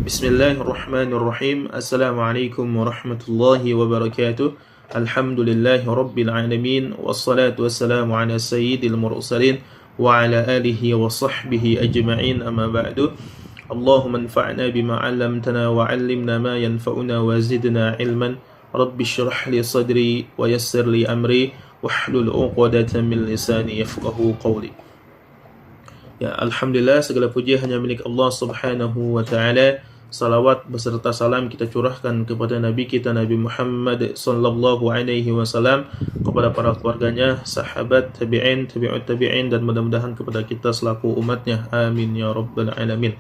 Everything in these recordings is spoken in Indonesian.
Bismillahirrahmanirrahim. Assalamualaikum warahmatullahi wabarakatuh. Alhamdulillahi rabbil alamin. Wassalatu wassalamu ala sayyidil mursalin wa ala alihi wa sahbihi ajma'in, amma ba'du. Allahumma anfa'na bima 'allamtana wa 'allimna ma yanfa'una wa zidna ilman. Rabbi shrah li sadri wa yassir li amri wahlul 'uqdatam min lisani yafqahu qawli. Ya, alhamdulillah, segala puji hanya milik Allah Subhanahu wa taala. Salawat beserta salam kita curahkan kepada Nabi kita Nabi Muhammad sallallahu alaihi wasallam, kepada para keluarganya, sahabat, tabi'in, tabi'ut tabi'in, dan mudah-mudahan kepada kita selaku umatnya. Amin ya rabbal alamin.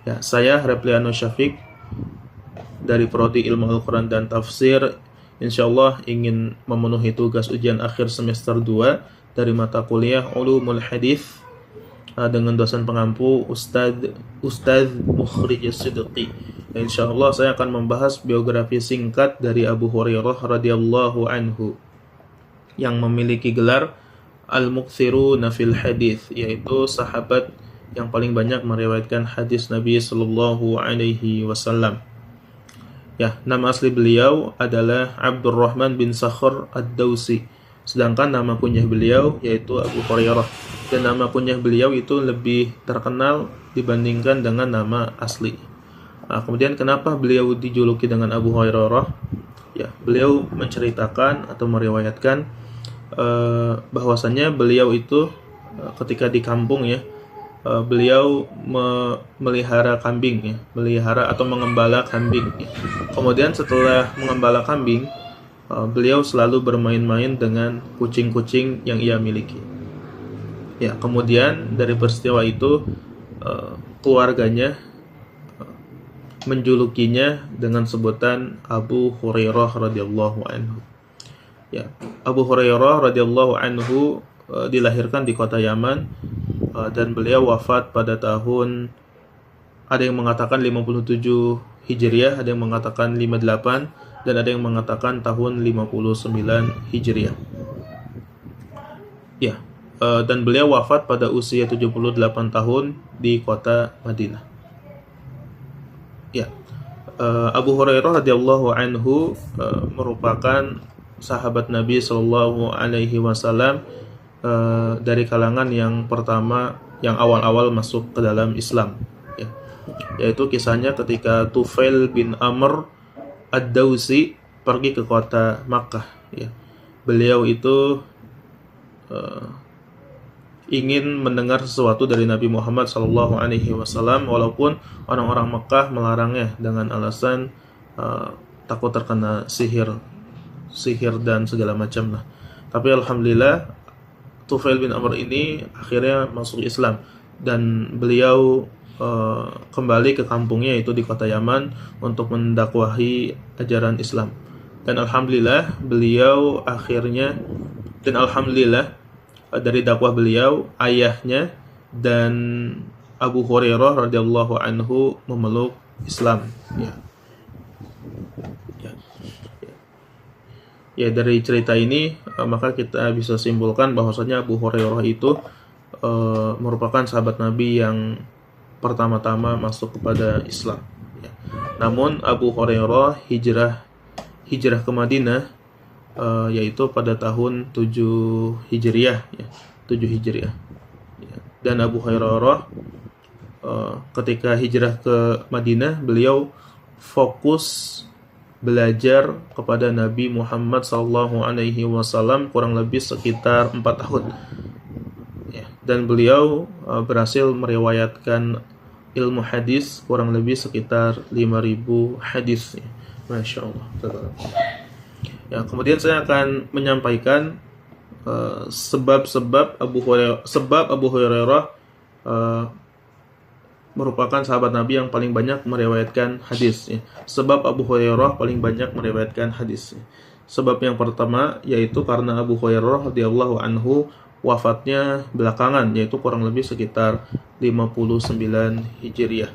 Ya, saya Repliano Syafiq dari Prodi Ilmu Al-Quran dan Tafsir, insyaallah ingin memenuhi tugas ujian akhir semester 2 dari mata kuliah Ulumul Hadis dengan dosen pengampu Ustadz Mukhrij Siddiqi. Insyaallah saya akan membahas biografi singkat dari Abu Hurairah radhiyallahu anhu yang memiliki gelar Al-Muktsiruna fil Hadis, yaitu sahabat yang paling banyak meriwayatkan hadis Nabi sallallahu alaihi wasallam. Ya, nama asli beliau adalah Abdurrahman bin Sakhr Ad-Dausi, sedangkan nama kunyah beliau yaitu Abu Hurairah. Dan nama kunyah beliau itu lebih terkenal dibandingkan dengan nama asli. Kemudian kenapa beliau dijuluki dengan Abu Hurairah? Ya, beliau menceritakan atau meriwayatkan bahwasannya beliau itu ketika di kampung ya, beliau memelihara kambing ya, melihara atau mengembala kambing ya. Kemudian setelah mengembala kambing, beliau selalu bermain-main dengan kucing-kucing yang ia miliki. Ya, kemudian dari peristiwa itu keluarganya menjulukinya dengan sebutan Abu Hurairah radhiyallahu anhu. Ya, Abu Hurairah radhiyallahu anhu dilahirkan di kota Yaman dan beliau wafat pada tahun, ada yang mengatakan 57 Hijriah, ada yang mengatakan 58, dan ada yang mengatakan tahun 59 Hijriah. Ya, dan beliau wafat pada usia 78 tahun di kota Madinah. Ya, Abu Hurairah radhiyallahu anhu merupakan sahabat Nabi sallallahu alaihi wasallam dari kalangan yang pertama, yang awal-awal masuk ke dalam Islam. Ya, yaitu kisahnya ketika Tufail bin Amr Ad-Dausi pergi ke kota Makkah. Ya, beliau itu ingin mendengar sesuatu dari Nabi Muhammad sallallahu alaihi wasallam, walaupun orang-orang Mekah melarangnya dengan alasan takut terkena sihir dan segala macam lah. Tapi alhamdulillah Tufail bin Amr ini akhirnya masuk Islam dan beliau kembali ke kampungnya, yaitu di kota Yaman, untuk mendakwahi ajaran Islam. Dan alhamdulillah beliau akhirnya, dari dakwah beliau, ayahnya dan Abu Hurairah radhiyallahu anhu memeluk Islam. Ya, dari cerita ini maka kita bisa simpulkan bahwasanya Abu Hurairah itu merupakan sahabat Nabi yang pertama-tama masuk kepada Islam. Ya. Namun Abu Hurairah hijrah ke Madinah yaitu pada tahun 7 Hijriah ya, 7 Hijriah. Ya. Dan Abu Hurairah ketika hijrah ke Madinah, beliau fokus belajar kepada Nabi Muhammad sallallahu alaihi wasallam kurang lebih sekitar 4 tahun. Ya. Dan beliau berhasil meriwayatkan ilmu hadis kurang lebih sekitar 5.000 hadis. Ya. Masya Allah. Ya, kemudian saya akan menyampaikan sebab Abu Hurairah merupakan sahabat Nabi yang paling banyak meriwayatkan hadis. Ya. Sebab Abu Hurairah paling banyak meriwayatkan hadis. Ya. Sebab yang pertama yaitu karena Abu Hurairah radhiyallahu anhu wafatnya belakangan, yaitu kurang lebih sekitar 59 Hijriah.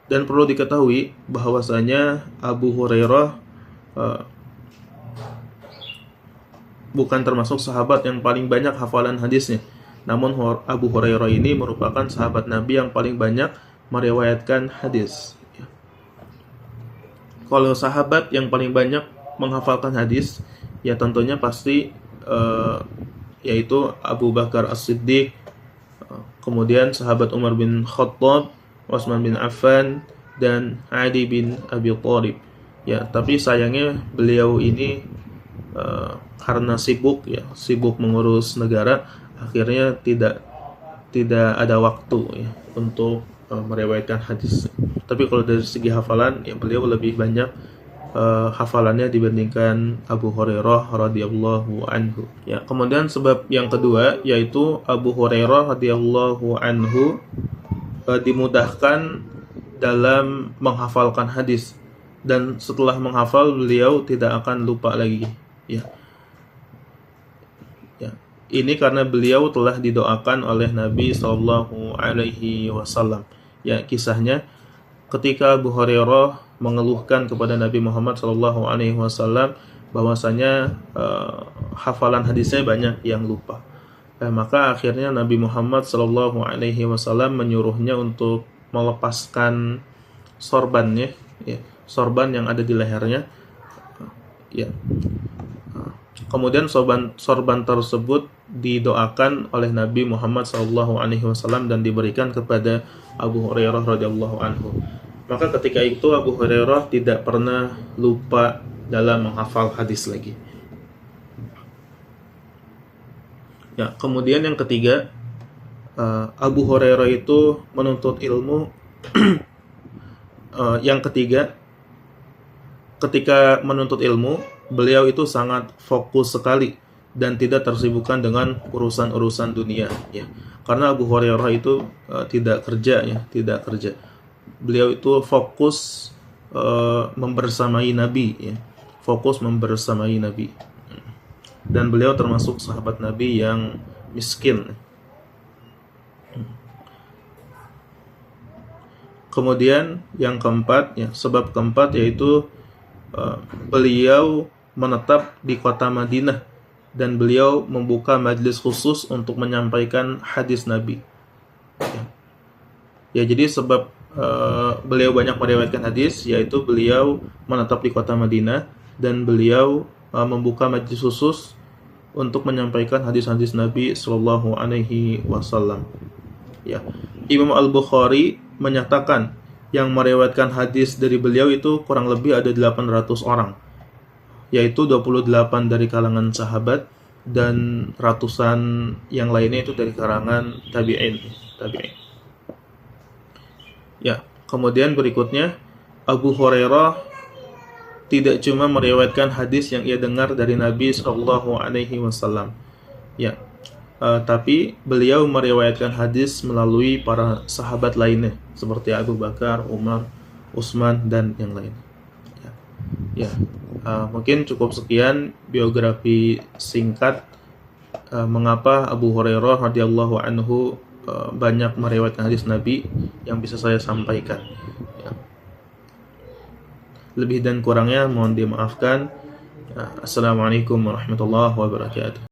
Dan perlu diketahui bahwasanya Abu Hurairah bukan termasuk sahabat yang paling banyak hafalan hadisnya. Namun Abu Hurairah ini merupakan sahabat Nabi yang paling banyak meriwayatkan hadis. Kalau sahabat yang paling banyak menghafalkan hadis, ya tentunya pasti yaitu Abu Bakar As-Siddiq, kemudian sahabat Umar bin Khattab, Utsman bin Affan, dan Ali bin Abi Thalib. Ya, tapi sayangnya beliau ini karena sibuk mengurus negara, akhirnya tidak ada waktu ya untuk meriwayatkan hadis. Tapi kalau dari segi hafalan, ya beliau lebih banyak hafalannya dibandingkan Abu Hurairah radhiyallahu anhu. Ya, kemudian sebab yang kedua yaitu Abu Hurairah radhiyallahu anhu dimudahkan dalam menghafalkan hadis, dan setelah menghafal beliau tidak akan lupa lagi. Ya. Ini karena beliau telah didoakan oleh Nabi Shallallahu Alaihi Wasallam. Ya, kisahnya ketika Abu Hurairah mengeluhkan kepada Nabi Muhammad Shallallahu Alaihi Wasallam bahwasanya hafalan hadisnya banyak yang lupa. Maka akhirnya Nabi Muhammad Shallallahu Alaihi Wasallam menyuruhnya untuk melepaskan sorbannya, ya, sorban yang ada di lehernya. Ya. Kemudian sorban tersebut didoakan oleh Nabi Muhammad SAW dan diberikan kepada Abu Hurairah radhiyallahu anhu. Maka ketika itu Abu Hurairah tidak pernah lupa dalam menghafal hadis lagi. Ya, kemudian yang ketiga, Abu Hurairah itu menuntut ilmu. Yang ketiga, ketika menuntut ilmu, beliau itu sangat fokus sekali dan tidak tersibukkan dengan urusan-urusan dunia, ya. Karena Abu Hurairah itu tidak kerja. Beliau itu fokus membersamai Nabi, ya. Fokus membersamai Nabi. Dan beliau termasuk sahabat Nabi yang miskin. Kemudian yang keempat, ya, sebab keempat yaitu beliau menetap di kota Madinah dan beliau membuka majelis khusus untuk menyampaikan hadis Nabi. Ya, jadi sebab beliau banyak meriwayatkan hadis, yaitu beliau menetap di kota Madinah dan beliau membuka majelis khusus untuk menyampaikan hadis-hadis Nabi Sallallahu Alaihi Wasallam. Ya, Imam Al-Bukhari menyatakan yang meriwayatkan hadis dari beliau itu kurang lebih ada 800 orang, yaitu 28 dari kalangan sahabat dan ratusan yang lainnya itu dari kalangan tabi'in. Ya, kemudian berikutnya Abu Hurairah tidak cuma meriwayatkan hadis yang ia dengar dari Nabi Shallallahu Alaihi Wasallam, ya, tapi beliau meriwayatkan hadis melalui para sahabat lainnya seperti Abu Bakar, Umar, Utsman dan yang lain. Ya, mungkin cukup sekian biografi singkat mengapa Abu Hurairah radhiyallahu anhu banyak meriwayatkan hadis Nabi yang bisa saya sampaikan. Ya. Lebih dan kurangnya mohon dimaafkan. Assalamualaikum warahmatullahi wabarakatuh.